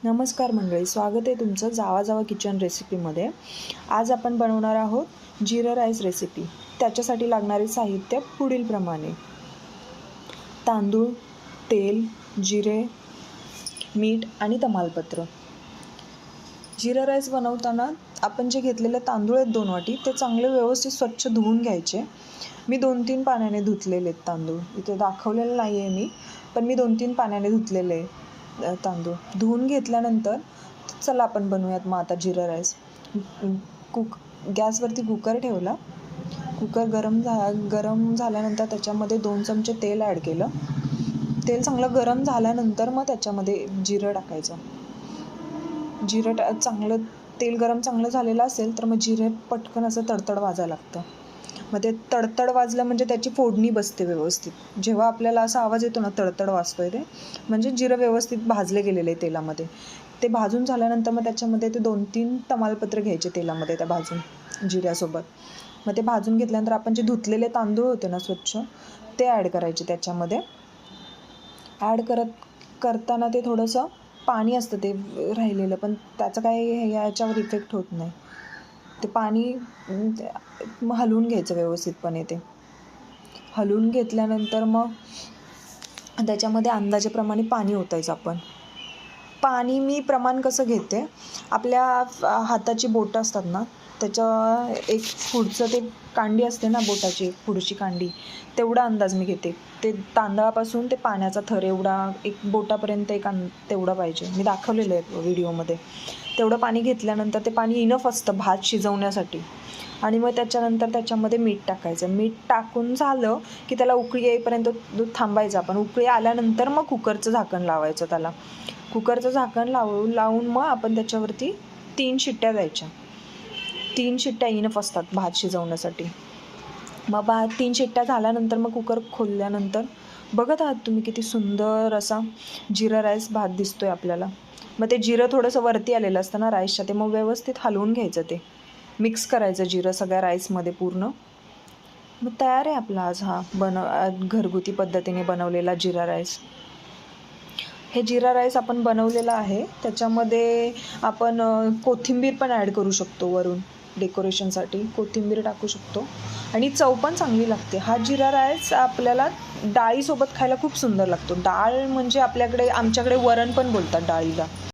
नमस्कार मंडळी, स्वागत आहे तुमचं जावा जावा किचन रेसिपीमध्ये। आज आपण बनवणार आहोत जिरा राईस रेसिपी। त्याच्यासाठी लागणारे साहित्य पुढीलप्रमाणे: तांदूळ, तेल, जिरे, मीठ आणि तमालपत्र। जिरा राईस बनवताना आपण जे घेतलेले तांदूळ आहेत 2 वाटी, ते चांगले व्यवस्थित स्वच्छ धुवून घ्यायचे। मी 2-3 पाण्याने धुतलेले आहेत तांदूळ, इथे दाखवलेलं नाही आहे मी, पण मी 2-3 पाण्याने धुतलेले आहे तांदूळ। धुवून घेतल्यानंतर चला आपण बनवूयात मग आता जिरा राईस। गॅसवरती कुकर ठेवला। कुकर गरम झाल्यानंतर त्याच्यामध्ये 2 चमचे तेल ॲड केलं। तेल चांगलं गरम झाल्यानंतर मग त्याच्यामध्ये जिरं टाकायचं। चांगलं तेल गरम चांगलं झालेलं असेल तर मग जिरे पटकन असं तडतड वाजायला लागतं। मग ते तडतड वाजलं म्हणजे त्याची फोडणी बसते व्यवस्थित। जेव्हा आपल्याला असा आवाज येतो ना तडतड वाजतोय, ते म्हणजे जिरं व्यवस्थित भाजले गेलेले आहे तेलामध्ये। ते भाजून झाल्यानंतर मग त्याच्यामध्ये ते 2-3 तमालपत्र घ्यायचे तेलामध्ये त्या भाजून जिऱ्यासोबत। मग ते भाजून घेतल्यानंतर आपण जे धुतलेले तांदूळ होते ना स्वच्छ, ते ॲड करायचे त्याच्यामध्ये। करताना ते थोडंसं पाणी असतं ते राहिलेलं, पण त्याचं काही याच्यावर इफेक्ट होत नाही। ते पाणी हलवून घ्यायचं व्यवस्थितपणे। ते हलवून घेतल्यानंतर मग त्याच्यामध्ये अंदाजाप्रमाणे पाणी ओतायचं आपण। पाणी मी प्रमाण कसं घेते, आपल्या हाताची बोटं असतात ना, त्याच्या एक पुढचं ते कांडी असते ना बोटाची, पुढची कांडी, तेवढा अंदाज मी घेते। ते तांदळापासून ते पाण्याचा थर एवढा, एक बोटापर्यंत तेवढं पाहिजे। मी दाखवलेलं आहे व्हिडिओमध्ये। तेवढं पाणी घेतल्यानंतर ते पाणी इनफ असतं भात शिजवण्यासाठी। आणि मग त्याच्यानंतर त्याच्यामध्ये मीठ टाकायचं। मीठ टाकून झालं की त्याला उकळी येईपर्यंत थांबायचं आपण। उकळी आल्यानंतर मग कुकरचं झाकण लावायचं त्याला। कुकरचं झाकण लावून मग आपण त्याच्यावरती 3 शिट्ट्या द्यायच्या। 3 शिट्ट्या इनफ असतात भात शिजवण्यासाठी। मग 3 शिट्ट्या झाल्यानंतर मग कुकर खोलल्यानंतर बघत आहात तुम्ही किती सुंदर असा जिरा राईस भात दिसतोय आपल्याला। मग ते जिरं थोडंसं वरती आलेलं असतं ना राईसच्या, ते मग व्यवस्थित हलवून घ्यायचं, ते मिक्स करायचं जिरं सगळ्या राईसमध्ये पूर्ण। मग तयार आहे आपला आज हा घरगुती पद्धतीने बनवलेला जिरा राईस। हे जिरा राईस आपण बनवलेला आहे, त्याच्यामध्ये आपण कोथिंबीर पण ॲड करू शकतो। वरून डेकोरेशनसाठी कोथिंबीर टाकू शकतो आणि चव पण चांगली लागते। हा जिरा राईस आपल्याला डाळीसोबत खायला खूप सुंदर लागतो। डाळ म्हणजे आमच्याकडे वरण पण बोलतात डाळीला।